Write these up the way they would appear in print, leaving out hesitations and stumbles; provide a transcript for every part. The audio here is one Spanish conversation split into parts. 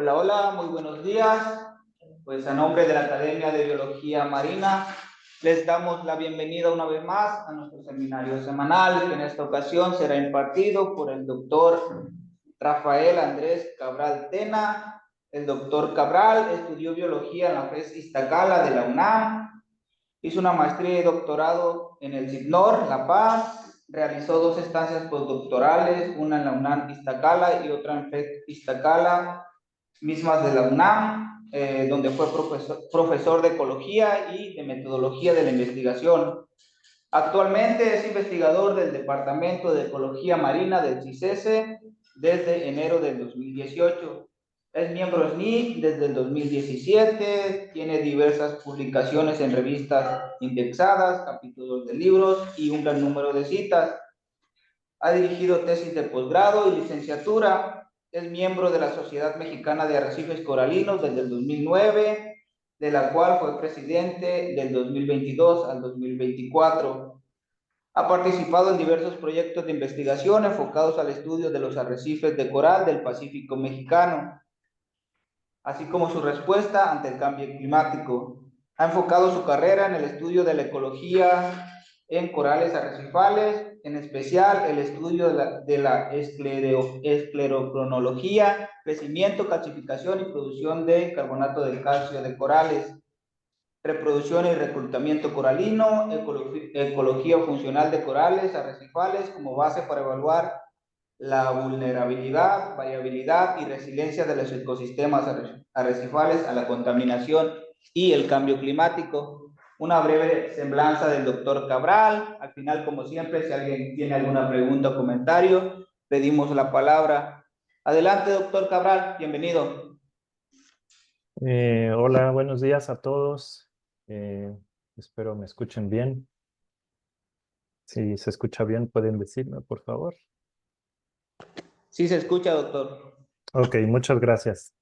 Hola, hola, muy buenos días. Pues a nombre de la Academia de Biología Marina, les damos la bienvenida una vez más a nuestro seminario semanal, que en esta ocasión será impartido por el doctor Rafael Andrés Cabral Tena. El doctor Cabral estudió biología en la FES Iztacala de la UNAM, hizo una maestría y doctorado en el CIDNOR, La Paz, realizó 2 estancias postdoctorales, una en la UNAM Iztacala y otra en FES Iztacala, mismas de la UNAM, donde fue profesor de ecología y de metodología de la investigación. Actualmente es investigador del Departamento de Ecología Marina del CICESE desde enero del 2018. Es miembro SNI desde el 2017, tiene diversas publicaciones en revistas indexadas, capítulos de libros y un gran número de citas. Ha dirigido tesis de posgrado y licenciatura. Es miembro de la Sociedad Mexicana de Arrecifes Coralinos desde el 2009, de la cual fue presidente del 2022 al 2024. Ha participado en diversos proyectos de investigación enfocados al estudio de los arrecifes de coral del Pacífico mexicano, así como su respuesta ante el cambio climático. Ha enfocado su carrera en el estudio de la ecología en corales arrecifales, en especial el estudio de la esclerocronología, crecimiento, calcificación y producción de carbonato de calcio de corales, reproducción y reclutamiento coralino, ecología funcional de corales arrecifales como base para evaluar la vulnerabilidad, variabilidad y resiliencia de los ecosistemas arrecifales a la contaminación y el cambio climático. Una breve semblanza del doctor Cabral. Al final, como siempre, si alguien tiene alguna pregunta o comentario, pedimos la palabra. Adelante, doctor Cabral, bienvenido. Hola, buenos días a todos. Espero me escuchen bien. Si se escucha bien, pueden decirme, por favor. Sí se escucha, doctor. Ok, muchas gracias.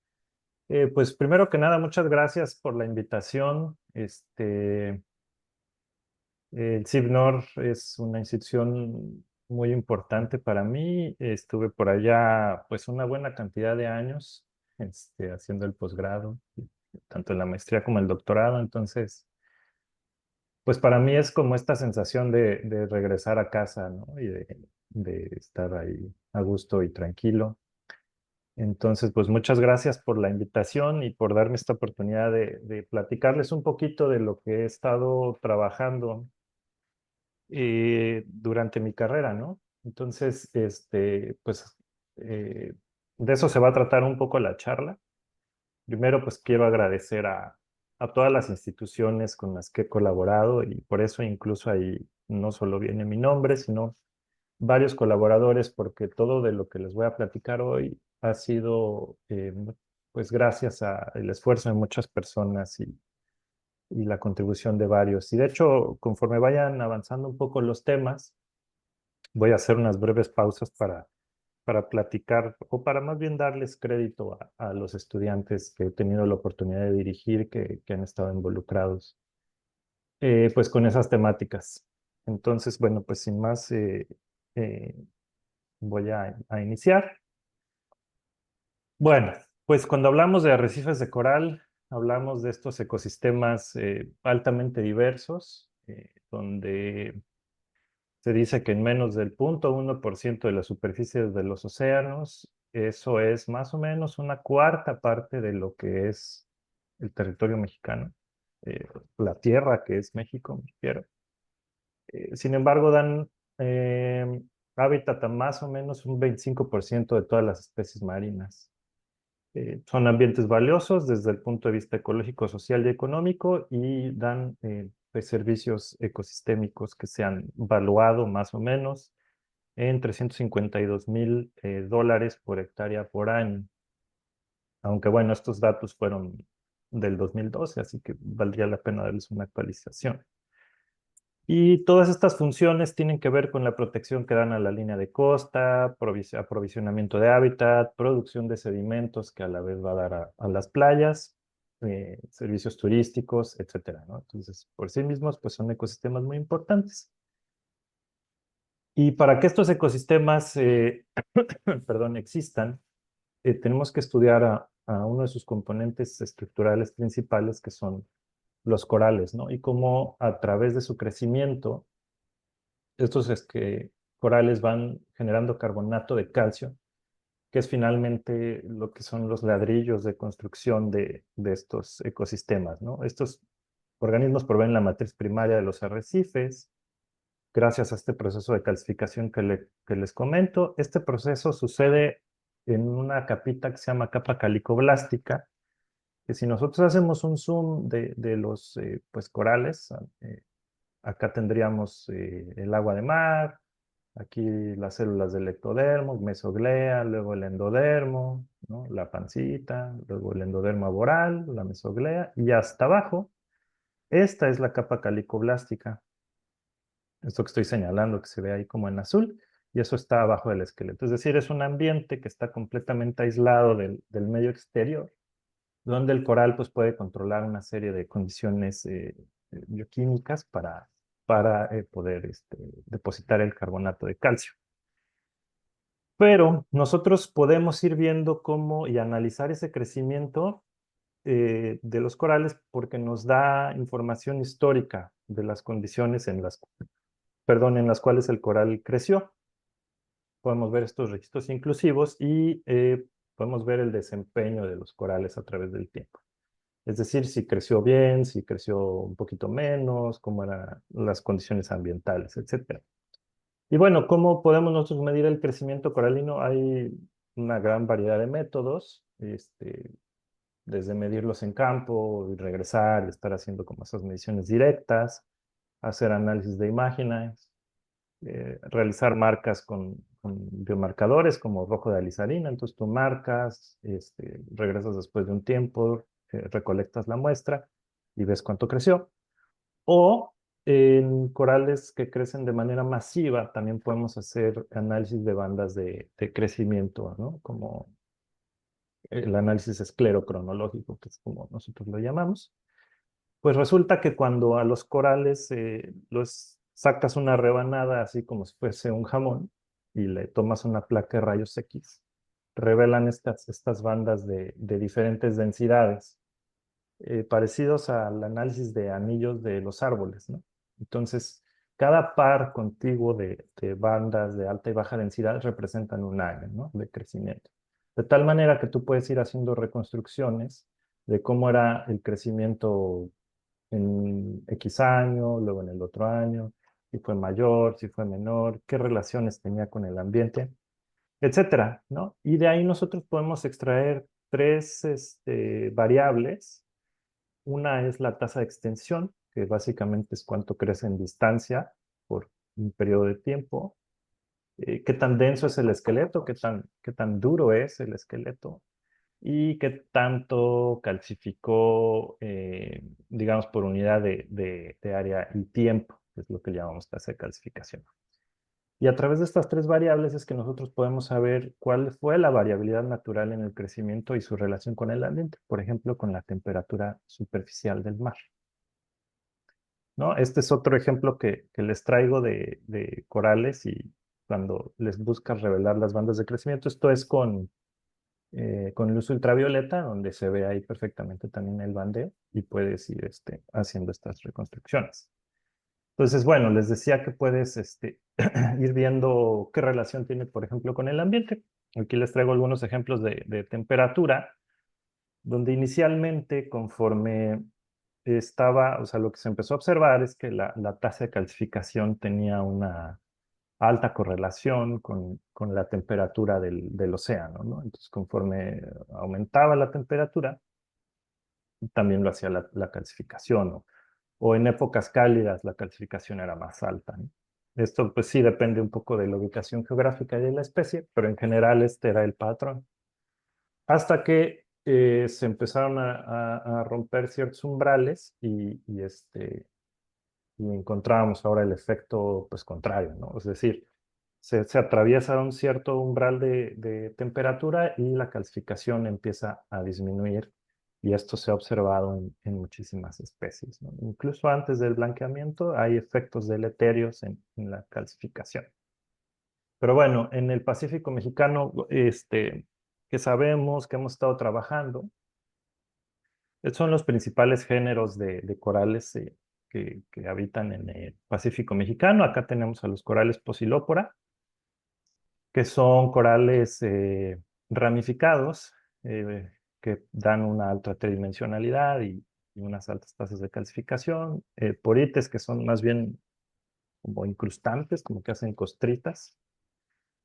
Pues primero que nada, muchas gracias por la invitación. El CIBNOR es una institución muy importante para mí. Estuve por allá pues una buena cantidad de años haciendo el posgrado, tanto en la maestría como el doctorado. Entonces, pues para mí es como esta sensación de regresar a casa, ¿no? Y de estar ahí a gusto y tranquilo. Entonces, pues muchas gracias por la invitación y por darme esta oportunidad de platicarles un poquito de lo que he estado trabajando durante mi carrera, ¿no? Entonces, pues de eso se va a tratar un poco la charla. Primero, pues quiero agradecer a todas las instituciones con las que he colaborado y por eso incluso ahí no solo viene mi nombre, sino varios colaboradores, porque todo de lo que les voy a platicar hoy ha sido pues gracias al esfuerzo de muchas personas y la contribución de varios. Y de hecho, conforme vayan avanzando un poco los temas, voy a hacer unas breves pausas para platicar o para más bien darles crédito a los estudiantes que he tenido la oportunidad de dirigir, que han estado involucrados pues con esas temáticas. Entonces, bueno, pues sin más, eh, voy a iniciar. Bueno, pues cuando hablamos de arrecifes de coral, hablamos de estos ecosistemas altamente diversos, donde se dice que en menos del 0,1% de la superficie de los océanos, eso es más o menos una cuarta parte de lo que es el territorio mexicano, la tierra que es México, me refiero. Sin embargo, dan eh, hábitat a más o menos un 25% de todas las especies marinas. Son ambientes valiosos desde el punto de vista ecológico, social y económico y dan pues, servicios ecosistémicos que se han valuado más o menos en $352,000 por hectárea por año. Aunque bueno, estos datos fueron del 2012, así que valdría la pena darles una actualización. Y todas estas funciones tienen que ver con la protección que dan a la línea de costa, aprovisionamiento de hábitat, producción de sedimentos que a la vez va a dar a las playas, servicios turísticos, etcétera, ¿no? Entonces, por sí mismos, pues son ecosistemas muy importantes. Y para que estos ecosistemas, perdón, existan, tenemos que estudiar a uno de sus componentes estructurales principales, que son los corales, ¿no? Y cómo a través de su crecimiento, estos corales van generando carbonato de calcio, que es finalmente lo que son los ladrillos de construcción de estos ecosistemas, ¿no? Estos organismos proveen la matriz primaria de los arrecifes, gracias a este proceso de calcificación que les comento. Este proceso sucede en una capita que se llama capa calicoblástica, que si nosotros hacemos un zoom de los pues corales, acá tendríamos el agua de mar, aquí las células del ectodermo, mesoglea, luego el endodermo, ¿no? La pancita, luego el endodermo aboral, la mesoglea, y hasta abajo, esta es la capa calicoblástica. Esto que estoy señalando, que se ve ahí como en azul, y eso está abajo del esqueleto. Es decir, es un ambiente que está completamente aislado del medio exterior, donde el coral pues, puede controlar una serie de condiciones bioquímicas para poder depositar el carbonato de calcio. Pero nosotros podemos ir viendo cómo y analizar ese crecimiento de los corales porque nos da información histórica de las condiciones en las cuales el coral creció. Podemos ver estos registros inclusivos y podemos ver el desempeño de los corales a través del tiempo. Es decir, si creció bien, si creció un poquito menos, cómo eran las condiciones ambientales, etc. Y bueno, ¿cómo podemos nosotros medir el crecimiento coralino? Hay una gran variedad de métodos, desde medirlos en campo y regresar y estar haciendo como esas mediciones directas, hacer análisis de imágenes, realizar marcas con biomarcadores como rojo de alizarina. Entonces tú marcas, regresas después de un tiempo, recolectas la muestra y ves cuánto creció. O en corales que crecen de manera masiva, también podemos hacer análisis de bandas de crecimiento, ¿no? Como el análisis esclerocronológico, que es como nosotros lo llamamos. Pues resulta que cuando a los corales los sacas una rebanada así como si fuese un jamón y le tomas una placa de rayos X, revelan estas bandas de diferentes densidades, parecidos al análisis de anillos de los árboles, ¿no? Entonces, cada par contiguo de bandas de alta y baja densidad representan un área, ¿no? De crecimiento. De tal manera que tú puedes ir haciendo reconstrucciones de cómo era el crecimiento en X año, luego en el otro año, si fue mayor, si fue menor, qué relaciones tenía con el ambiente, etcétera, ¿no? Y de ahí nosotros podemos extraer tres variables. Una es la tasa de extensión, que básicamente es cuánto crece en distancia por un periodo de tiempo. Qué tan denso es el esqueleto, qué tan duro es el esqueleto y qué tanto calcificó, digamos, por unidad de área y tiempo, que es lo que llamamos tasa de calcificación. Y a través de estas tres variables es que nosotros podemos saber cuál fue la variabilidad natural en el crecimiento y su relación con el ambiente, por ejemplo, con la temperatura superficial del mar, ¿no? Este es otro ejemplo que les traigo de corales y cuando les buscas revelar las bandas de crecimiento, esto es con luz ultravioleta, donde se ve ahí perfectamente también el bandeo y puedes ir haciendo estas reconstrucciones. Entonces, bueno, les decía que puedes ir viendo qué relación tiene, por ejemplo, con el ambiente. Aquí les traigo algunos ejemplos de temperatura, donde inicialmente, conforme o sea, lo que se empezó a observar es que la tasa de calcificación tenía una alta correlación con la temperatura del océano, ¿no? Entonces, conforme aumentaba la temperatura, también lo hacía la calcificación, ¿no? O en épocas cálidas la calcificación era más alta, ¿no? Esto pues sí depende un poco de la ubicación geográfica de la especie, pero en general este era el patrón. Hasta que se empezaron a romper ciertos umbrales y encontrábamos ahora el efecto pues contrario, ¿no? Es decir, se atraviesa un cierto umbral de temperatura y la calcificación empieza a disminuir y esto se ha observado en muchísimas especies, ¿no? Incluso antes del blanqueamiento hay efectos deleterios en la calcificación. Pero bueno, en el Pacífico mexicano, que sabemos, que hemos estado trabajando. Estos son los principales géneros de corales que habitan en el Pacífico mexicano. Acá tenemos a los corales Posilópora, que son corales ramificados, que dan una alta tridimensionalidad y unas altas tasas de calcificación. Porites, que son más bien como incrustantes, como que hacen costritas.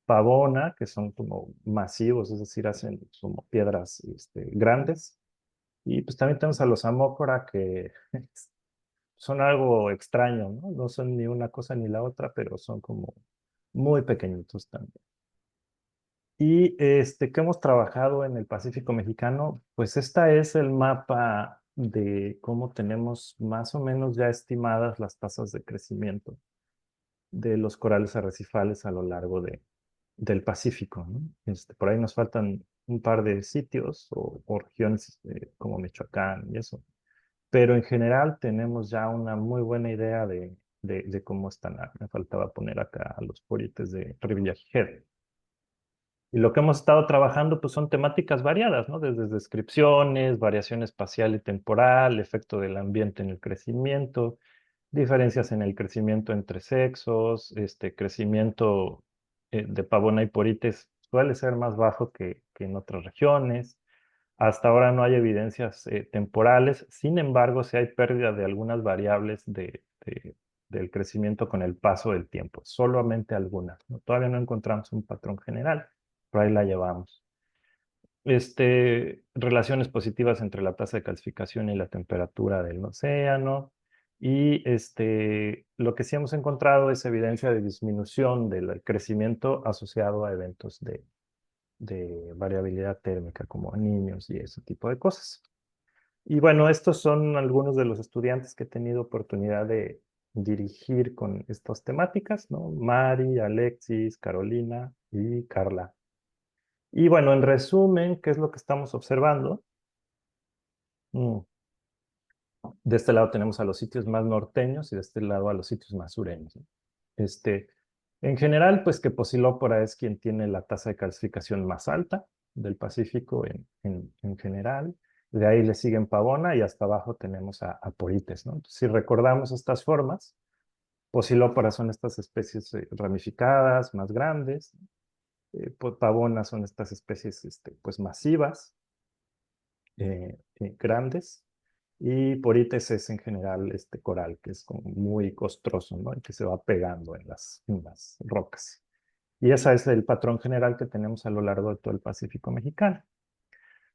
Pavona, que son como masivos, es decir, hacen como piedras grandes. Y pues también tenemos a los amófora, que son algo extraño, ¿no? No son ni una cosa ni la otra, pero son como muy pequeñitos también. Y que hemos trabajado en el Pacífico mexicano, pues esta es el mapa de cómo tenemos más o menos ya estimadas las tasas de crecimiento de los corales arrecifales a lo largo del Pacífico, ¿no? Por ahí nos faltan un par de sitios o regiones como Michoacán y eso, pero en general tenemos ya una muy buena idea de cómo están. Me faltaba poner acá a los porites de Revillagigedo. Y lo que hemos estado trabajando pues son temáticas variadas, ¿no? Desde descripciones, variación espacial y temporal, efecto del ambiente en el crecimiento, diferencias en el crecimiento entre sexos, crecimiento de Pavona y Porites suele ser más bajo que en otras regiones. Hasta ahora no hay evidencias temporales, sin embargo, sí hay pérdida de algunas variables del crecimiento con el paso del tiempo, solamente algunas, ¿no? Todavía no encontramos un patrón general, pero ahí la llevamos. Relaciones positivas entre la tasa de calcificación y la temperatura del océano. Y lo que sí hemos encontrado es evidencia de disminución del crecimiento asociado a eventos de variabilidad térmica, como niños y ese tipo de cosas. Y bueno, estos son algunos de los estudiantes que he tenido oportunidad de dirigir con estas temáticas, ¿no? Mari, Alexis, Carolina y Carla. Y bueno, en resumen, ¿qué es lo que estamos observando? De este lado tenemos a los sitios más norteños y de este lado a los sitios más sureños, ¿no? Este, en general, pues que Posilópora es quien tiene la tasa de calcificación más alta del Pacífico en general. De ahí le siguen Pavona y hasta abajo tenemos a Porites, ¿no? Entonces, si recordamos estas formas, Posilópora son estas especies ramificadas, más grandes. Pavona son estas especies pues masivas, grandes. Y Porites es en general este coral, que es como muy costroso, ¿no? Y que se va pegando en las rocas. Y ese es el patrón general que tenemos a lo largo de todo el Pacífico mexicano.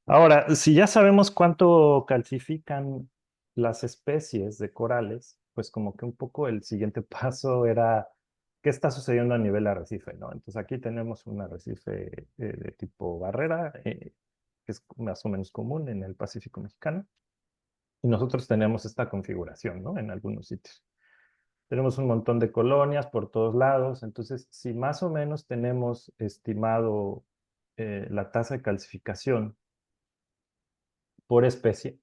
Ahora, si ya sabemos cuánto calcifican las especies de corales, pues como que un poco el siguiente paso era qué está sucediendo a nivel arrecife, ¿no? Entonces aquí tenemos un arrecife de tipo barrera, que es más o menos común en el Pacífico mexicano. Y nosotros tenemos esta configuración, ¿no? En algunos sitios. Tenemos un montón de colonias por todos lados. Entonces, si más o menos tenemos estimado la tasa de calcificación por especie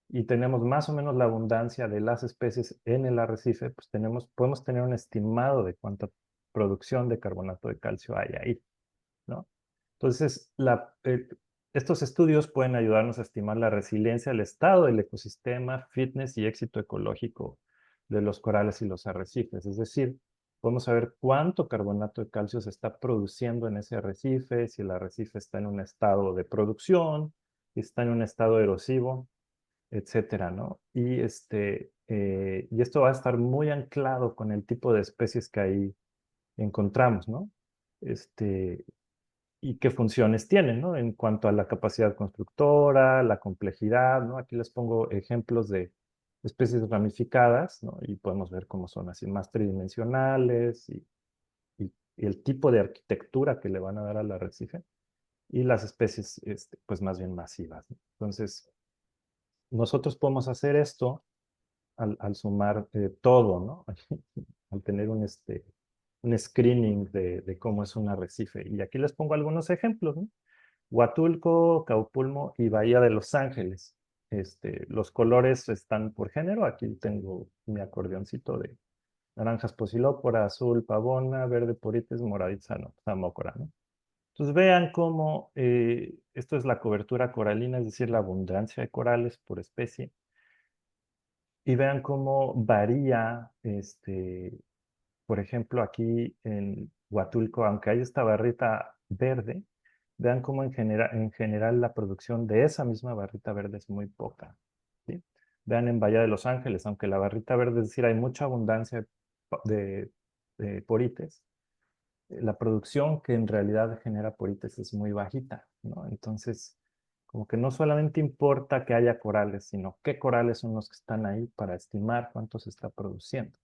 y tenemos más o menos la abundancia de las especies en el arrecife, pues podemos tener un estimado de cuánta producción de carbonato de calcio hay ahí, ¿no? Entonces, estos estudios pueden ayudarnos a estimar la resiliencia, el estado del ecosistema, fitness y éxito ecológico de los corales y los arrecifes. Es decir, podemos saber cuánto carbonato de calcio se está produciendo en ese arrecife, si el arrecife está en un estado de producción, si está en un estado erosivo, etcétera, ¿no? Y esto va a estar muy anclado con el tipo de especies que ahí encontramos, ¿no? Este, y qué funciones tienen, ¿no? En cuanto a la capacidad constructora, la complejidad, ¿no? Aquí les pongo ejemplos de especies ramificadas, ¿no? Y podemos ver cómo son así más tridimensionales y el tipo de arquitectura que le van a dar al arrecife y las especies, pues más bien masivas, ¿no? Entonces, nosotros podemos hacer esto al sumar todo, ¿no? Al tener un screening de cómo es un arrecife. Y aquí les pongo algunos ejemplos, ¿no? Huatulco, Caupulmo y Bahía de Los Ángeles. Los colores están por género. Aquí tengo mi acordeoncito de naranjas posilópora, azul pavona, verde porites, moradizano, zamócora, ¿no? Entonces vean cómo esto es la cobertura coralina, es decir, la abundancia de corales por especie, y vean cómo varía, por ejemplo, aquí en Huatulco, aunque hay esta barrita verde, vean cómo en general la producción de esa misma barrita verde es muy poca, ¿sí? Vean en Bahía de Los Ángeles, aunque la barrita verde, es decir, hay mucha abundancia de, de porites, la producción que en realidad genera porites es muy bajita, ¿no? Entonces, como que no solamente importa que haya corales, sino qué corales son los que están ahí para estimar cuánto se está produciendo.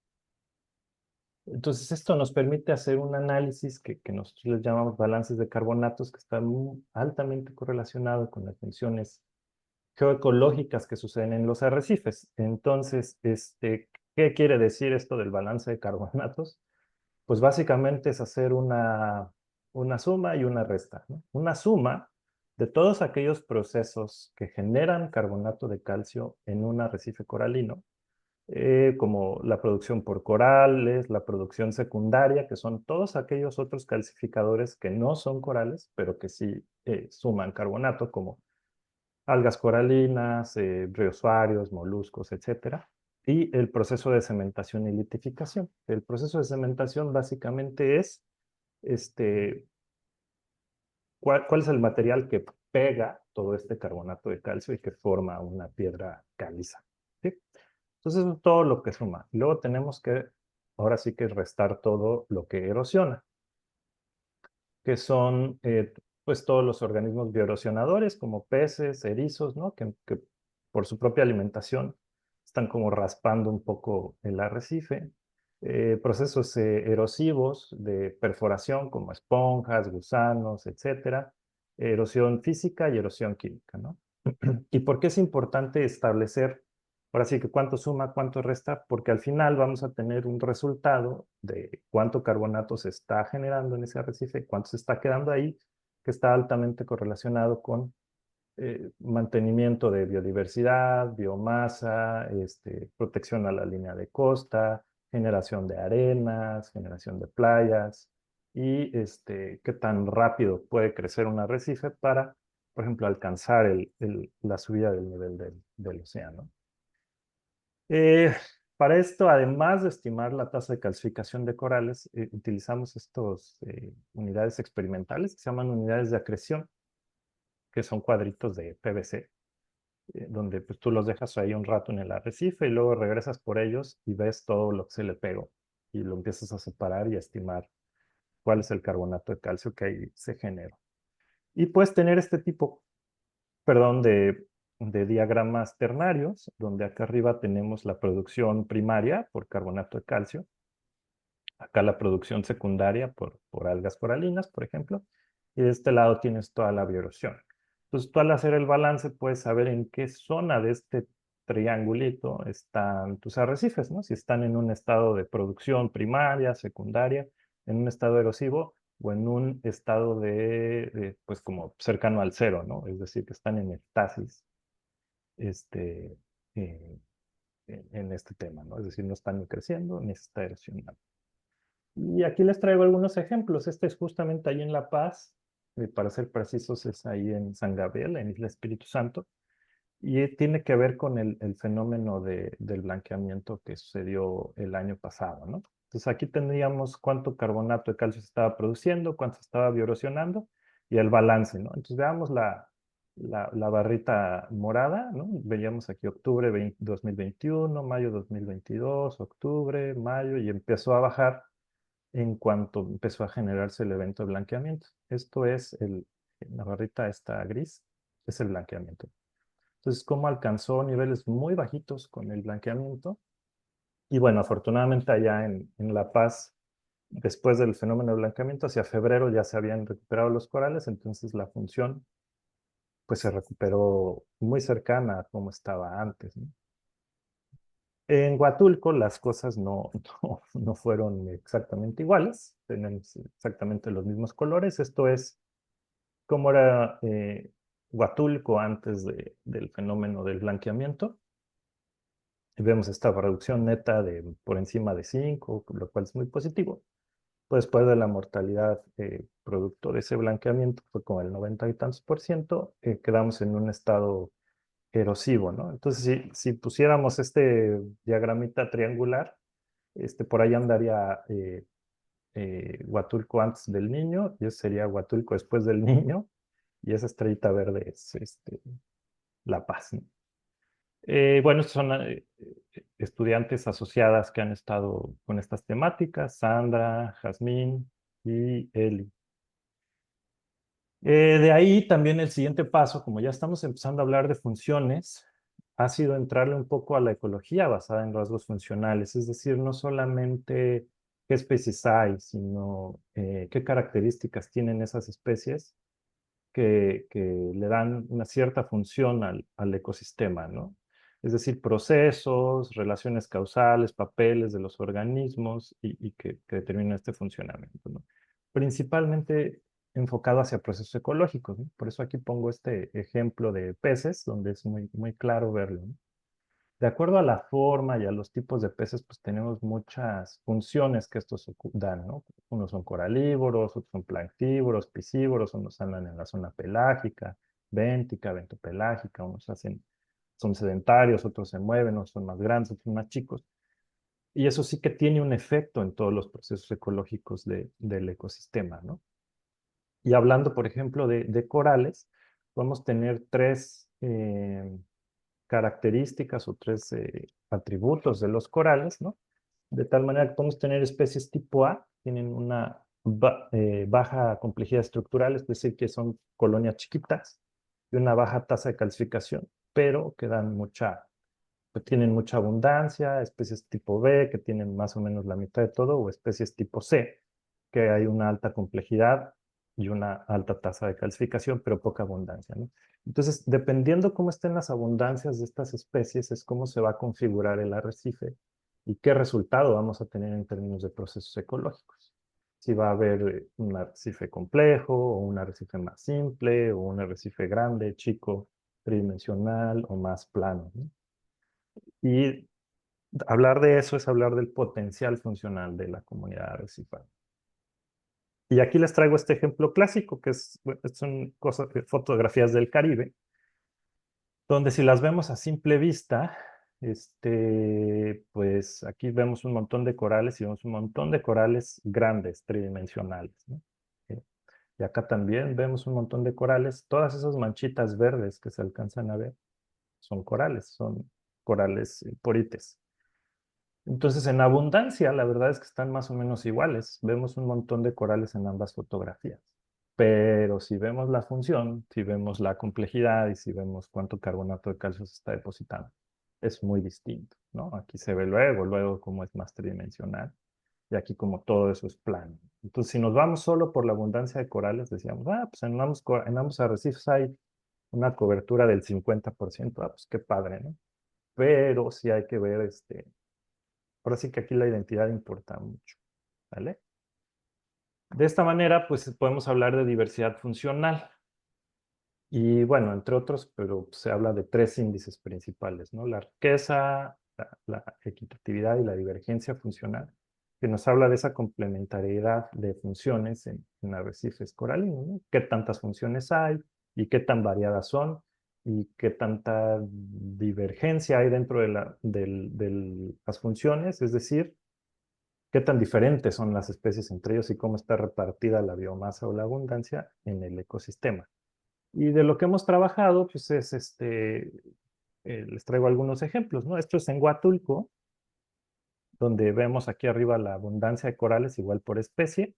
Entonces, esto nos permite hacer un análisis que nosotros les llamamos balances de carbonatos, que está muy altamente correlacionado con las funciones geoecológicas que suceden en los arrecifes. Entonces, ¿qué quiere decir esto del balance de carbonatos? Pues básicamente es hacer una suma y una resta, ¿no? Una suma de todos aquellos procesos que generan carbonato de calcio en un arrecife coralino, como la producción por corales, la producción secundaria, que son todos aquellos otros calcificadores que no son corales, pero que sí suman carbonato, como algas coralinas, briozoarios, moluscos, etcétera. Y el proceso de cementación y litificación. El proceso de cementación básicamente es este, cuál es el material que pega todo este carbonato de calcio y que forma una piedra caliza, ¿sí? Entonces, eso es todo lo que suma. Y luego tenemos que, ahora sí que restar todo lo que erosiona, que son pues todos los organismos bioerosionadores como peces, erizos, ¿no? Que por su propia alimentación están como raspando un poco el arrecife. Procesos erosivos de perforación como esponjas, gusanos, etcétera. Erosión física y erosión química, ¿no? ¿Y por qué es importante establecer, ahora sí que cuánto suma, cuánto resta? Porque al final vamos a tener un resultado de cuánto carbonato se está generando en ese arrecife, cuánto se está quedando ahí, que está altamente correlacionado con mantenimiento de biodiversidad, biomasa, protección a la línea de costa, generación de arenas, generación de playas y qué tan rápido puede crecer un arrecife para, por ejemplo, alcanzar la subida del nivel del océano. Eh, para esto, además de estimar la tasa de calcificación de corales, utilizamos estas unidades experimentales que se llaman unidades de acreción, que son cuadritos de PVC, donde pues, tú los dejas ahí un rato en el arrecife y luego regresas por ellos y ves todo lo que se le pegó y lo empiezas a separar y a estimar cuál es el carbonato de calcio que ahí se genera. Y puedes tener este tipo, perdón, de diagramas ternarios, donde acá arriba tenemos la producción primaria por carbonato de calcio, acá la producción secundaria por algas coralinas, por ejemplo, y de este lado tienes toda la bioerosión. Entonces, tú al hacer el balance puedes saber en qué zona de este triangulito están tus arrecifes, ¿no? Si están en un estado de producción primaria, secundaria, en un estado erosivo o en un estado pues como cercano al cero, ¿no? Es decir, que están en estasis, este, eh, en este tema, ¿no? Es decir, no están ni creciendo ni se está erosionando. Y aquí les traigo algunos ejemplos. Este es justamente ahí en La Paz, para ser precisos, es ahí en San Gabriel, en Isla Espíritu Santo, y tiene que ver con el fenómeno del blanqueamiento que sucedió el año pasado, ¿no? Entonces aquí tendríamos cuánto carbonato de calcio se estaba produciendo, cuánto se estaba bioerosionando y el balance, ¿no? Entonces veamos la barrita morada, ¿no? Veíamos aquí octubre 2021, mayo 2022, octubre, mayo, y empezó a bajar en cuanto empezó a generarse el evento de blanqueamiento. Esto es la barrita esta gris, es el blanqueamiento. Entonces, cómo alcanzó niveles muy bajitos con el blanqueamiento. Y bueno, afortunadamente allá en La Paz, después del fenómeno de blanqueamiento, hacia febrero ya se habían recuperado los corales, entonces la función pues se recuperó muy cercana a como estaba antes, ¿no? En Huatulco las cosas no fueron exactamente iguales, tenemos exactamente los mismos colores. Esto es cómo era Huatulco antes del fenómeno del blanqueamiento. Y vemos esta reducción neta de por encima de 5, lo cual es muy positivo. pues después de la mortalidad producto de ese blanqueamiento, fue como el 90 y tantos por ciento, quedamos en un estado erosivo, ¿no? Entonces, si pusiéramos este diagramita triangular, por ahí andaría Huatulco antes del Niño, y ese sería Huatulco después del Niño, y esa estrellita verde es La Paz, ¿no? Bueno, son estudiantes asociadas que han estado con estas temáticas, Sandra, Jazmín y Eli. De ahí también el siguiente paso, como ya estamos empezando a hablar de funciones, ha sido entrarle un poco a la ecología basada en rasgos funcionales, es decir, no solamente qué especies hay, sino qué características tienen esas especies que le dan una cierta función al ecosistema, ¿no? Es decir, procesos, relaciones causales, papeles de los organismos y que determinan este funcionamiento, ¿no? Principalmente enfocado hacia procesos ecológicos, ¿no? Por eso aquí pongo este ejemplo de peces, donde es muy, muy claro verlo, ¿no? De acuerdo a la forma y a los tipos de peces, pues tenemos muchas funciones que estos dan, ¿no? Unos son coralívoros, otros son planctívoros, piscívoros, unos andan en la zona pelágica, béntica, bentopelágica, son sedentarios, otros se mueven, unos son más grandes, otros más chicos. Y eso sí que tiene un efecto en todos los procesos ecológicos del ecosistema, ¿no? Y hablando, por ejemplo, de corales, podemos tener tres características o tres atributos de los corales, ¿no? De tal manera que podemos tener especies tipo A, tienen una baja complejidad estructural, es decir, que son colonias chiquitas y una baja tasa de calcificación, pero que tienen mucha abundancia, especies tipo B, que tienen más o menos la mitad de todo, o especies tipo C, que hay una alta complejidad y una alta tasa de calcificación, pero poca abundancia, ¿no? Entonces, dependiendo cómo estén las abundancias de estas especies, es cómo se va a configurar el arrecife y qué resultado vamos a tener en términos de procesos ecológicos. Si va a haber un arrecife complejo, o un arrecife más simple, o un arrecife grande, chico, tridimensional o más plano, ¿no? Y hablar de eso es hablar del potencial funcional de la comunidad arrecifal. Y aquí les traigo este ejemplo clásico, que son fotografías del Caribe, donde si las vemos a simple vista, pues aquí vemos un montón de corales y vemos un montón de corales grandes, tridimensionales, ¿no? Y acá también vemos un montón de corales. Todas esas manchitas verdes que se alcanzan a ver son corales porites. Entonces, en abundancia, la verdad es que están más o menos iguales. Vemos un montón de corales en ambas fotografías. Pero si vemos la función, si vemos la complejidad y si vemos cuánto carbonato de calcio se está depositando, es muy distinto, ¿no? Aquí se ve luego como es más tridimensional y aquí como todo eso es plano. Entonces, si nos vamos solo por la abundancia de corales, decíamos, pues en ambos arrecifes hay una cobertura del 50%, pues qué padre, ¿no? Pero sí hay que ver ahora sí que aquí la identidad importa mucho, ¿vale? De esta manera, pues podemos hablar de diversidad funcional. Y bueno, entre otros, pero se habla de tres índices principales, ¿no? La riqueza, la equitatividad y la divergencia funcional, que nos habla de esa complementariedad de funciones en arrecifes coralinos, ¿no? ¿Qué tantas funciones hay y qué tan variadas son y qué tanta divergencia hay dentro de las funciones? Es decir, qué tan diferentes son las especies entre ellos y cómo está repartida la biomasa o la abundancia en el ecosistema. Y de lo que hemos trabajado, pues es les traigo algunos ejemplos, ¿no? Esto es en Huatulco, donde vemos aquí arriba la abundancia de corales igual por especie,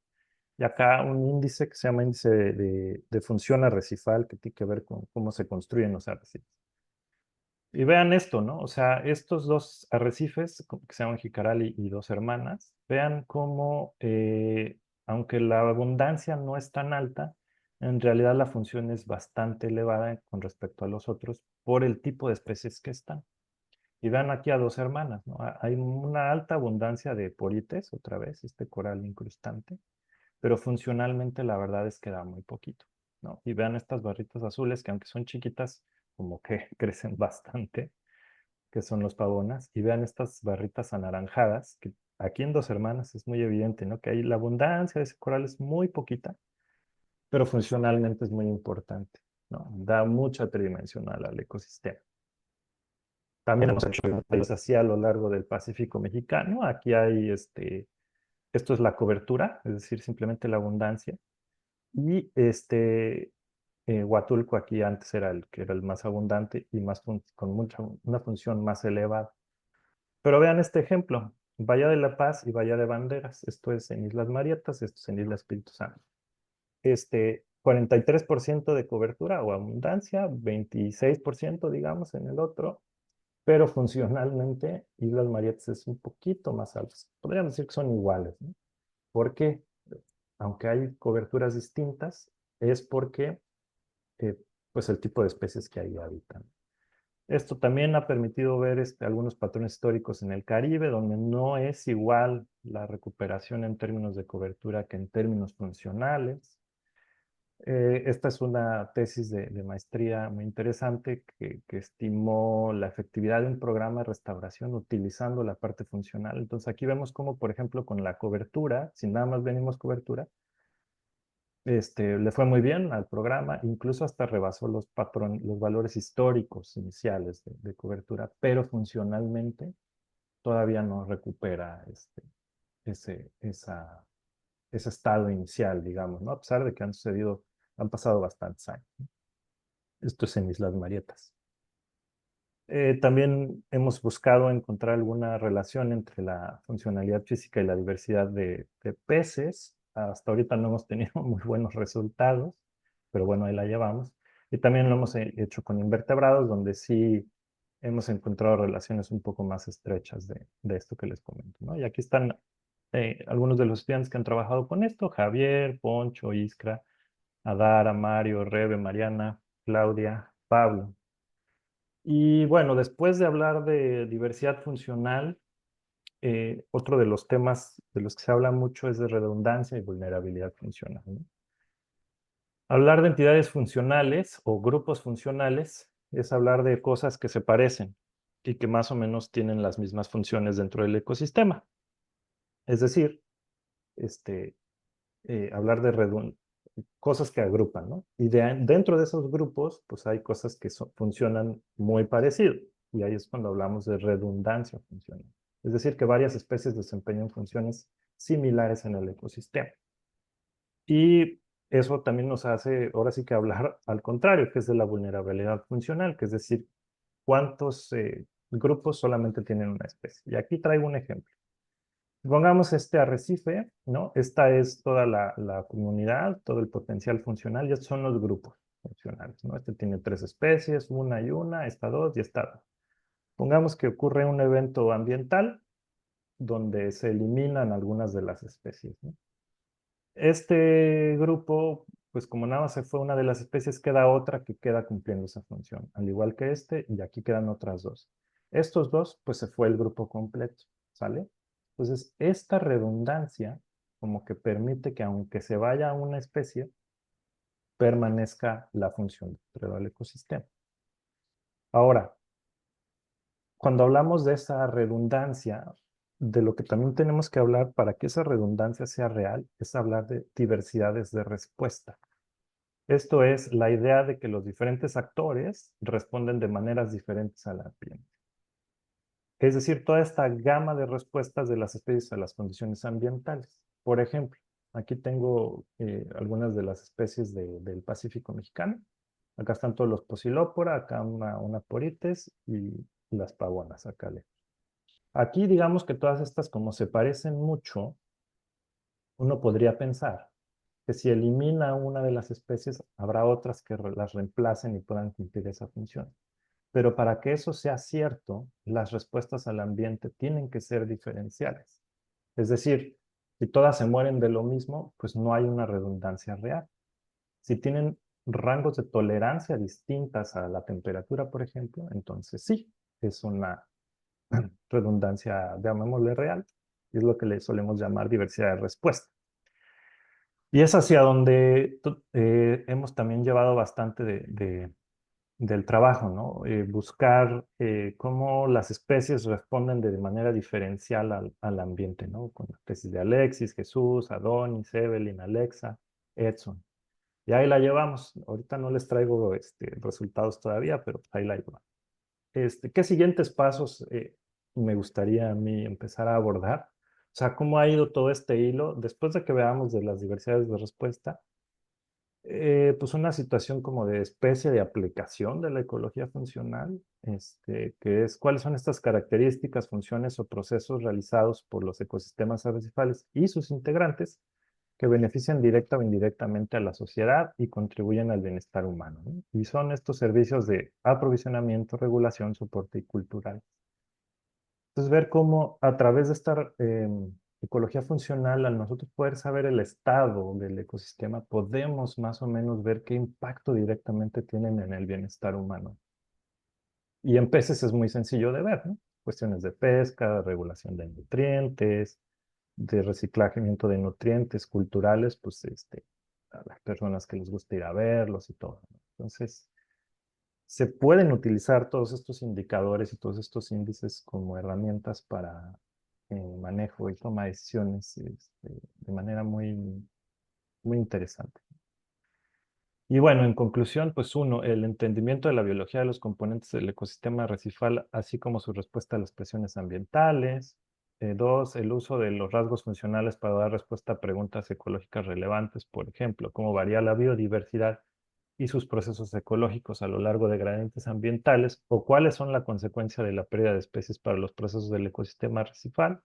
y acá un índice que se llama índice de función arrecifal, que tiene que ver con cómo se construyen los arrecifes. Y vean esto, ¿no? O sea, estos dos arrecifes, que se llaman Jicaral y Dos Hermanas, vean cómo, aunque la abundancia no es tan alta, en realidad la función es bastante elevada con respecto a los otros por el tipo de especies que están. Y vean aquí a Dos Hermanas, ¿no? Hay una alta abundancia de porites, otra vez, este coral incrustante, pero funcionalmente la verdad es que da muy poquito, ¿no? Y vean estas barritas azules que aunque son chiquitas, como que crecen bastante, que son los pavonas, y vean estas barritas anaranjadas, que aquí en Dos Hermanas es muy evidente, ¿no? Que hay la abundancia de ese coral es muy poquita, pero funcionalmente es muy importante, ¿no? Da mucha tridimensional al ecosistema. También hemos hecho ensayos así a lo largo del Pacífico mexicano. Aquí hay, esto es la cobertura, es decir, simplemente la abundancia. Y Huatulco aquí antes era el que era el más abundante y más con una función más elevada. Pero vean este ejemplo, Bahía de la Paz y Bahía de Banderas. Esto es en Islas Marietas, esto es en Isla Espíritu Santo. 43% de cobertura o abundancia, 26% digamos en el otro, pero funcionalmente Islas Marietas es un poquito más alto. Podríamos decir que son iguales, ¿no? Porque, aunque hay coberturas distintas, es porque eh, pues el tipo de especies que ahí habitan. Esto también ha permitido ver algunos patrones históricos en el Caribe, donde no es igual la recuperación en términos de cobertura que en términos funcionales. Esta es una tesis de maestría muy interesante que estimó la efectividad de un programa de restauración utilizando la parte funcional. Entonces aquí vemos cómo, por ejemplo, con la cobertura, si nada más venimos cobertura, le fue muy bien al programa, incluso hasta rebasó los valores históricos iniciales de cobertura, pero funcionalmente todavía no recupera ese, esa, ese estado inicial, digamos, ¿no? A pesar de que han pasado bastantes años. Esto es en Islas Marietas. También hemos buscado encontrar alguna relación entre la funcionalidad física y la diversidad de peces. Hasta ahorita no hemos tenido muy buenos resultados, pero bueno, ahí la llevamos. Y también lo hemos hecho con invertebrados, donde sí hemos encontrado relaciones un poco más estrechas de esto que les comento, ¿no? Y aquí están algunos de los estudiantes que han trabajado con esto: Javier, Poncho, Iskra, Adara, Mario, Rebe, Mariana, Claudia, Pablo. Y bueno, después de hablar de diversidad funcional, otro de los temas de los que se habla mucho es de redundancia y vulnerabilidad funcional, ¿no? Hablar de entidades funcionales o grupos funcionales es hablar de cosas que se parecen y que más o menos tienen las mismas funciones dentro del ecosistema. Es decir, este, hablar de cosas que agrupan, ¿no? Y dentro de esos grupos, pues hay cosas que funcionan muy parecido. Y ahí es cuando hablamos de redundancia funcional. Es decir, que varias especies desempeñan funciones similares en el ecosistema. Y eso también nos hace, ahora sí que hablar al contrario, que es de la vulnerabilidad funcional, que es decir, cuántos grupos solamente tienen una especie. Y aquí traigo un ejemplo. Pongamos este arrecife, ¿no? Esta es toda la comunidad, todo el potencial funcional, y estos son los grupos funcionales, ¿no? Este tiene 3 especies, una y una, esta dos y esta dos. Pongamos que ocurre un evento ambiental donde se eliminan algunas de las especies, ¿no? Este grupo, pues como nada más se fue una de las especies, queda otra que queda cumpliendo esa función, al igual que este, y aquí quedan otras dos. Estos dos, pues se fue el grupo completo, ¿sale? Entonces, esta redundancia como que permite que aunque se vaya una especie, permanezca la función dentro del ecosistema. Ahora, cuando hablamos de esa redundancia, de lo que también tenemos que hablar para que esa redundancia sea real, es hablar de diversidades de respuesta. Esto es la idea de que los diferentes actores responden de maneras diferentes al ambiente. Es decir, toda esta gama de respuestas de las especies a las condiciones ambientales. Por ejemplo, aquí tengo algunas de las especies del Pacífico mexicano. Acá están todos los Posilópora, acá una Porites y las Paguanas, acá lejos. Aquí digamos que todas estas, como se parecen mucho, uno podría pensar que si elimina una de las especies, habrá otras que las reemplacen y puedan cumplir esa función. Pero para que eso sea cierto, las respuestas al ambiente tienen que ser diferenciales. Es decir, si todas se mueren de lo mismo, pues no hay una redundancia real. Si tienen rangos de tolerancia distintas a la temperatura, por ejemplo, entonces sí, es una redundancia, llamémosle real, y es lo que le solemos llamar diversidad de respuesta. Y es hacia donde hemos también llevado bastante del trabajo, ¿no? Buscar cómo las especies responden de manera diferencial al ambiente, ¿no? Con la tesis de Alexis, Jesús, Adonis, Evelyn, Alexa, Edson. Y ahí la llevamos. Ahorita no les traigo resultados todavía, pero ahí la llevamos. ¿Qué siguientes pasos me gustaría a mí empezar a abordar? O sea, ¿cómo ha ido todo este hilo? Después de que veamos de las diversidades de respuesta, pues una situación como de especie de aplicación de la ecología funcional, que es cuáles son estas características, funciones o procesos realizados por los ecosistemas arrecifales y sus integrantes que benefician directa o indirectamente a la sociedad y contribuyen al bienestar humano, ¿no? Y son estos servicios de aprovisionamiento, regulación, soporte y cultural. Entonces, ver cómo a través de esta ecología funcional, al nosotros poder saber el estado del ecosistema, podemos más o menos ver qué impacto directamente tienen en el bienestar humano. Y en peces es muy sencillo de ver, ¿no? Cuestiones de pesca, regulación de nutrientes, de reciclamiento de nutrientes culturales, pues a las personas que les gusta ir a verlos y todo, ¿no? Entonces, se pueden utilizar todos estos indicadores y todos estos índices como herramientas para manejo y toma de decisiones de manera muy, muy interesante. Y bueno, en conclusión, pues uno, el entendimiento de la biología de los componentes del ecosistema arrecifal, así como su respuesta a las presiones ambientales. Dos, el uso de los rasgos funcionales para dar respuesta a preguntas ecológicas relevantes, por ejemplo, cómo varía la biodiversidad y sus procesos ecológicos a lo largo de gradientes ambientales, o cuáles son la consecuencia de la pérdida de especies para los procesos del ecosistema arrecifal.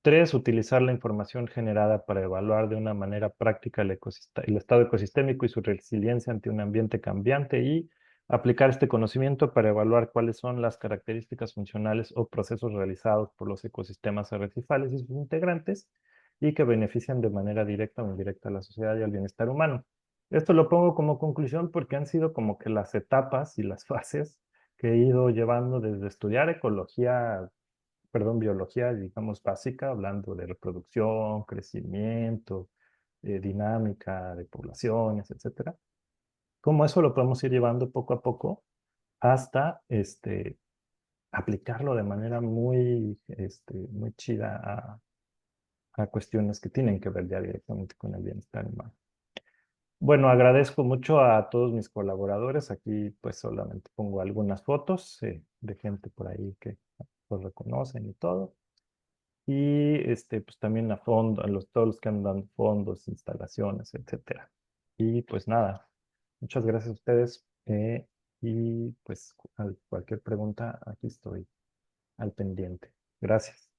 Tres, utilizar la información generada para evaluar de una manera práctica el estado ecosistémico y su resiliencia ante un ambiente cambiante y aplicar este conocimiento para evaluar cuáles son las características funcionales o procesos realizados por los ecosistemas arrecifales y sus integrantes y que benefician de manera directa o indirecta a la sociedad y al bienestar humano. Esto lo pongo como conclusión porque han sido como que las etapas y las fases que he ido llevando desde estudiar ecología, perdón, biología, digamos, básica, hablando de reproducción, crecimiento, dinámica de poblaciones, etcétera. Cómo eso lo podemos ir llevando poco a poco hasta aplicarlo de manera muy chida a cuestiones que tienen que ver ya directamente con el bienestar humano. Bueno, agradezco mucho a todos mis colaboradores. Aquí pues solamente pongo algunas fotos de gente por ahí que pues reconocen y todo. Y pues también a fondo, todos los que andan fondos, instalaciones, etcétera. Y pues nada, muchas gracias a ustedes. Y pues cualquier pregunta, aquí estoy al pendiente. Gracias.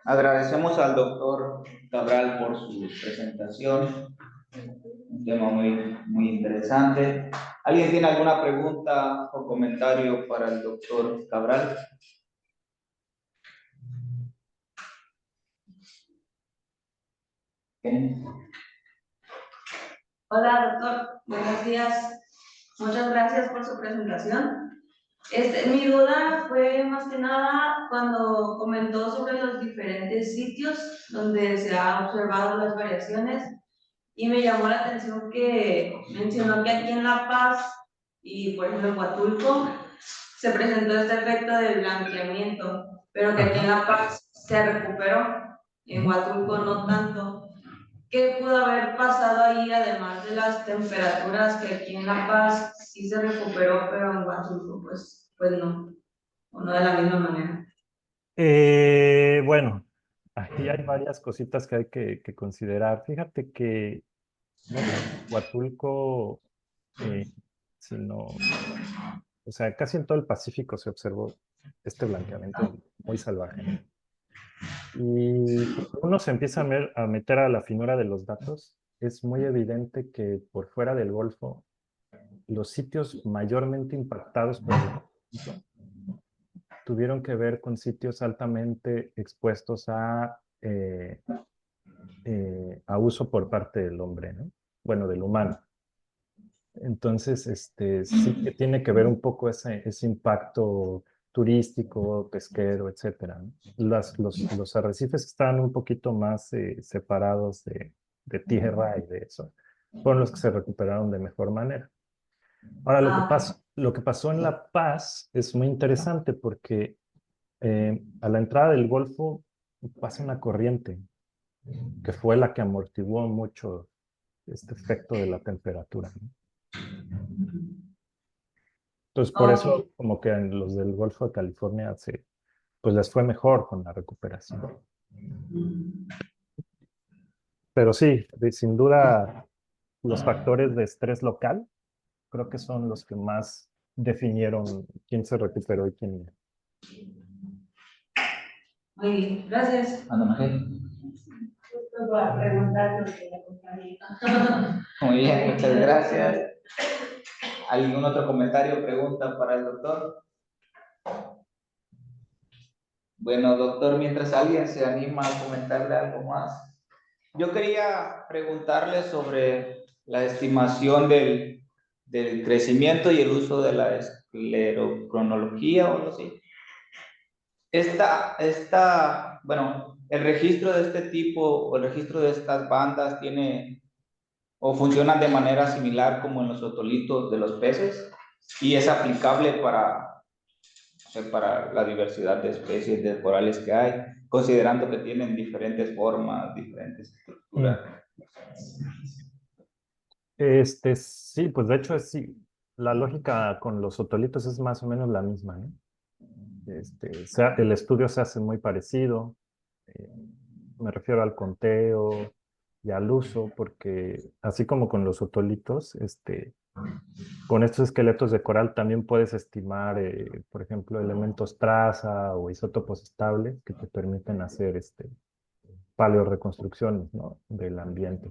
Agradecemos al doctor Cabral por su presentación, un tema muy interesante. ¿Alguien tiene alguna pregunta o comentario para el doctor Cabral? ¿Quién? Hola, doctor. Buenos días. Muchas gracias por su presentación. Mi duda fue más que nada cuando comentó sobre los diferentes sitios donde se han observado las variaciones y me llamó la atención que mencionó que aquí en La Paz y por ejemplo en Huatulco se presentó este efecto de blanqueamiento, pero que aquí en La Paz se recuperó, en Huatulco no tanto. ¿Qué pudo haber pasado ahí, además de las temperaturas que aquí en La Paz sí se recuperó, pero en Huatulco pues no, o no de la misma manera? Bueno, aquí hay varias cositas que hay que considerar. Fíjate que no solo en Huatulco, eh, sino, o sea, casi en todo el Pacífico se observó este blanqueamiento muy salvaje, ¿no? Y cuando uno se empieza a meter a la finura de los datos, es muy evidente que por fuera del Golfo, los sitios mayormente impactados por el blanqueamiento tuvieron que ver con sitios altamente expuestos a uso por parte del hombre, ¿no? Bueno, del humano. Entonces, sí que tiene que ver un poco ese impacto turístico, pesquero, etcétera, ¿no? Los arrecifes están un poquito más separados de tierra y de eso. fueron los que se recuperaron de mejor manera. Ahora, Ah, lo que pasó en La Paz es muy interesante porque a la entrada del Golfo pasa una corriente que fue la que amortiguó mucho este efecto de la temperatura, ¿no? Entonces, por ok. eso, como que en los del Golfo de California pues les fue mejor con la recuperación. Pero sí, sin duda, los factores de estrés local creo que son los que más definieron quién se recuperó y quién no. Muy bien, gracias. Ando, Magel. Justo para preguntar lo que la compañía. Muy bien, muchas gracias. ¿Algún otro comentario o pregunta para el doctor? Bueno, doctor, mientras alguien se anima a comentarle algo más. Yo quería preguntarle sobre la estimación del crecimiento y el uso de la esclerocronología o algo así. Bueno, el registro de este tipo o el registro de estas bandas tiene o funcionan de manera similar como en los otolitos de los peces y es aplicable para la diversidad de especies de corales que hay, considerando que tienen diferentes formas, diferentes Mm. estructuras. Sí, pues de hecho sí, la lógica con los otolitos es más o menos la misma, ¿no? El estudio se hace muy parecido, eh, me refiero al conteo y al uso, porque así como con los otolitos, con estos esqueletos de coral también puedes estimar, por ejemplo, elementos traza o isótopos estables que te permiten hacer paleoreconstrucciones, ¿no? Del ambiente.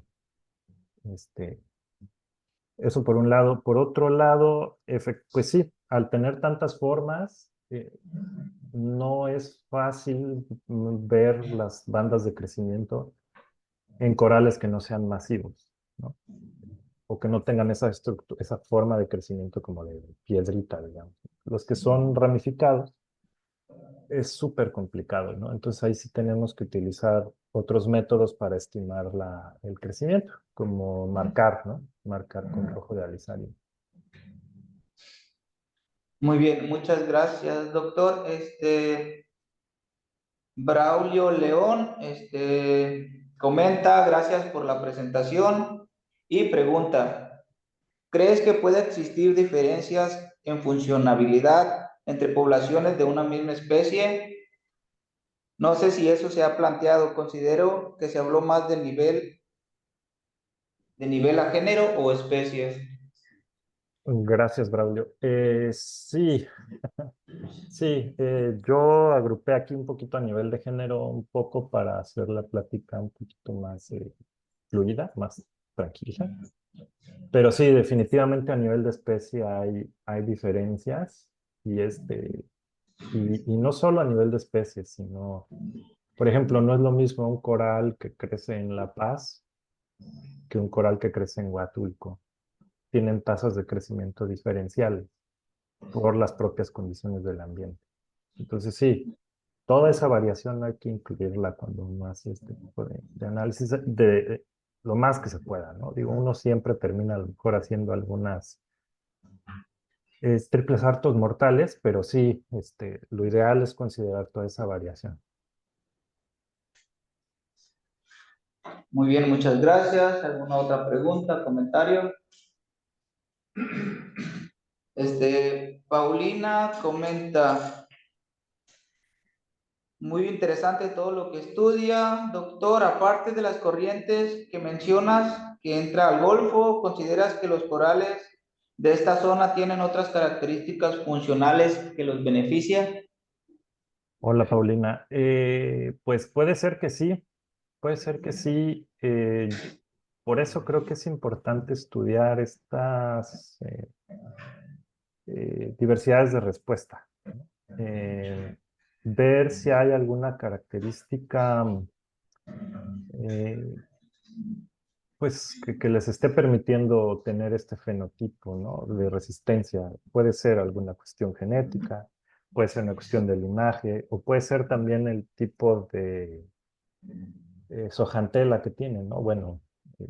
Este, Eso por un lado. Por otro lado, pues sí, al tener tantas formas, no es fácil ver las bandas de crecimiento en corales que no sean masivos, ¿no? O que no tengan esa forma de crecimiento como de piedrita, digamos. Los que son ramificados es súper complicado, ¿no? Entonces ahí sí tenemos que utilizar otros métodos para estimar el crecimiento, como marcar, ¿no? Marcar con rojo de alisario. Muy bien, muchas gracias, doctor. Braulio León, comenta, gracias por la presentación y pregunta, ¿crees que puede existir diferencias en funcionabilidad entre poblaciones de una misma especie? No sé si eso se ha planteado. Considero que se habló más de nivel a género o especies. Gracias, Braulio. Sí, sí, yo agrupé aquí un poquito a nivel de género, un poco para hacer la plática un poquito más fluida, más tranquila. Pero sí, definitivamente a nivel de especie hay diferencias y, y no solo a nivel de especie, sino, por ejemplo, no es lo mismo un coral que crece en La Paz que un coral que crece en Huatulco. Tienen tasas de crecimiento diferenciales por las propias condiciones del ambiente. Entonces, sí, toda esa variación hay que incluirla cuando uno hace este tipo de análisis de lo más que se pueda, ¿no? Digo, uno siempre termina a lo mejor haciendo algunas triples hartos mortales, pero sí, lo ideal es considerar toda esa variación. Muy bien, muchas gracias. ¿Alguna otra pregunta, comentario? Paulina comenta, muy interesante todo lo que estudia, doctor. Aparte de las corrientes que mencionas que entra al Golfo, ¿consideras que los corales de esta zona tienen otras características funcionales que los benefician? Hola, Paulina. Pues puede ser que sí, puede ser que sí. Por eso creo que es importante estudiar estas diversidades de respuesta. Eh, Ver si hay alguna característica eh, pues que les esté permitiendo tener este fenotipo, ¿no? De resistencia. Puede ser alguna cuestión genética, puede ser una cuestión de linaje, o puede ser también el tipo de zooxantela que tienen, ¿no? Bueno, eh,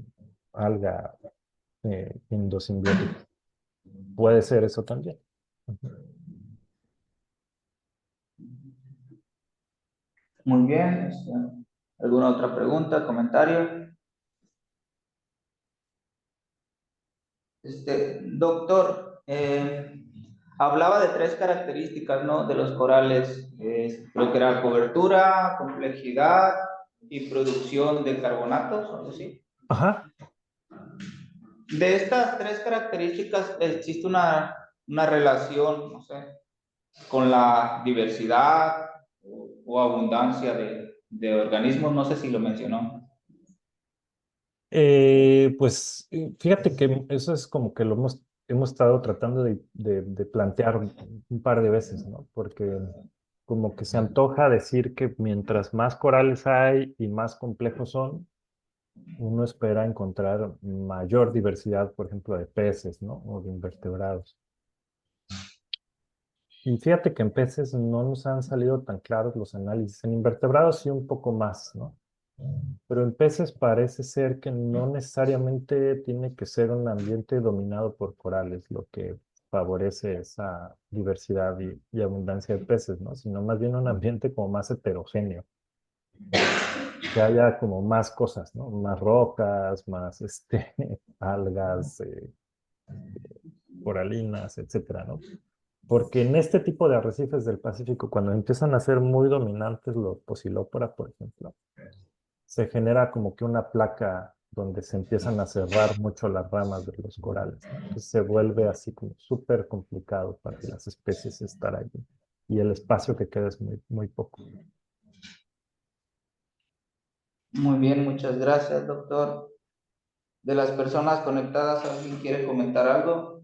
alga endosimbióticos. Puede ser eso también. Ujú. Muy bien. ¿Alguna otra pregunta, comentario? Doctor, hablaba de tres características, ¿no? De los corales. Creo que era cobertura, complejidad y producción de carbonatos, algo así. Ajá. De estas tres características, ¿existe una relación, no sé, con la diversidad o abundancia de organismos? No sé si lo mencionó. Pues fíjate que eso es como que lo hemos estado tratando de plantear un par de veces, ¿no? Porque como que se antoja decir que mientras más corales hay y más complejos son, uno espera encontrar mayor diversidad, por ejemplo, de peces, ¿no? O de invertebrados. Y fíjate que en peces no nos han salido tan claros los análisis. En invertebrados sí un poco más, ¿no? Pero en peces parece ser que no necesariamente tiene que ser un ambiente dominado por corales lo que favorece esa diversidad y abundancia de peces, ¿no? Sino más bien un ambiente como más heterogéneo, que haya como más cosas, ¿no? Más rocas, más algas, coralinas, etcétera, ¿no? Porque en este tipo de arrecifes del Pacífico, cuando empiezan a ser muy dominantes los Posilopora, por ejemplo, se genera como que una placa donde se empiezan a cerrar mucho las ramas de los corales, ¿no? Entonces se vuelve así como súper complicado para las especies estar allí. Y el espacio que queda es muy, muy poco. Muy bien, muchas gracias, doctor. De las personas conectadas, ¿alguien quiere comentar algo?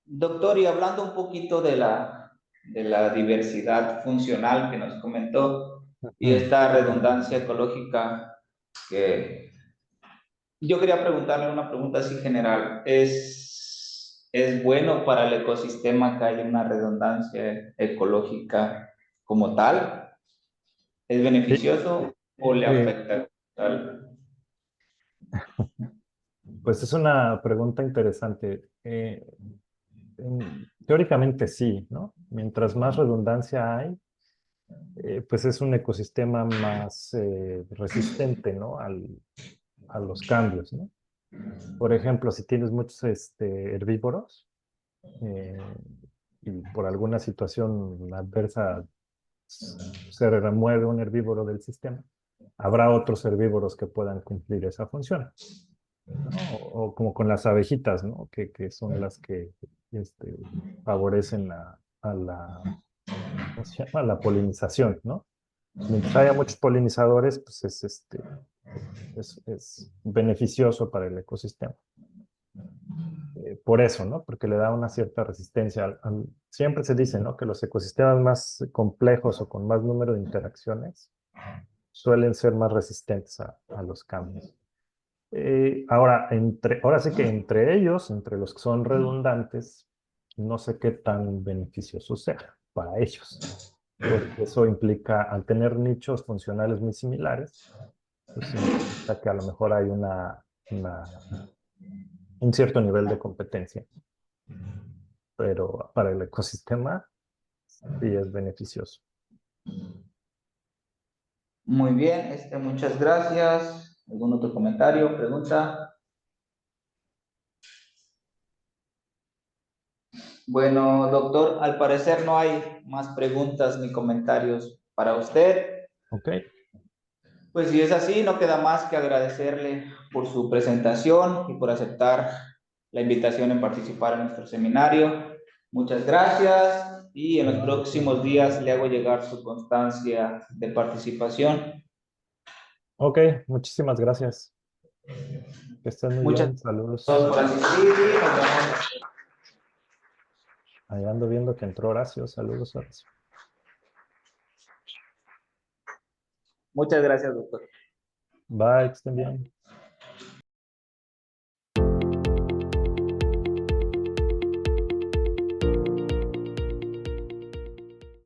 Doctor, y hablando un poquito de la diversidad funcional que nos comentó y Mm. esta redundancia ecológica, que yo quería preguntarle una pregunta así general. ¿Es bueno para el ecosistema que haya una redundancia ecológica como tal? ¿Es Sí, beneficioso o le eh, afecta tal? pues es una pregunta interesante. Teóricamente sí, ¿no? Mientras más redundancia hay, pues es un ecosistema más resistente, ¿no? A los cambios, ¿no? Por ejemplo, si tienes muchos herbívoros eh, y por alguna situación adversa se remueve un herbívoro del sistema, habrá otros herbívoros que puedan cumplir esa función, ¿no? O como con las abejitas, ¿no? Que son las que este, favorecen a la, ¿cómo se llama? La polinización, ¿no? Mientras haya muchos polinizadores, pues es beneficioso para el ecosistema. Por eso, ¿no? Porque le da una cierta resistencia. Siempre se dice, ¿no? Que los ecosistemas más complejos o con más número de interacciones suelen ser más resistentes a los cambios. Ahora sí que entre ellos, entre los que son redundantes, no sé qué tan beneficioso sea para ellos, porque eso implica, al tener nichos funcionales muy similares, pues implica que a lo mejor hay un cierto nivel de competencia, pero para el ecosistema sí es beneficioso. Muy bien, muchas gracias. ¿Algún otro comentario, pregunta? Bueno, doctor, al parecer no hay más preguntas ni comentarios para usted. ¿Ok? Pues si es así, no queda más que agradecerle por su presentación y por aceptar la invitación en participar en nuestro seminario. Muchas gracias y en los próximos días le hago llegar su constancia de participación. Ok, muchísimas gracias. Que estén muy Muchas bien. gracias Saludos. por asistir y nos vemos. Ahí ando viendo que entró Horacio. Saludos, Horacio. Muchas gracias, doctor. Bye, que estén bien.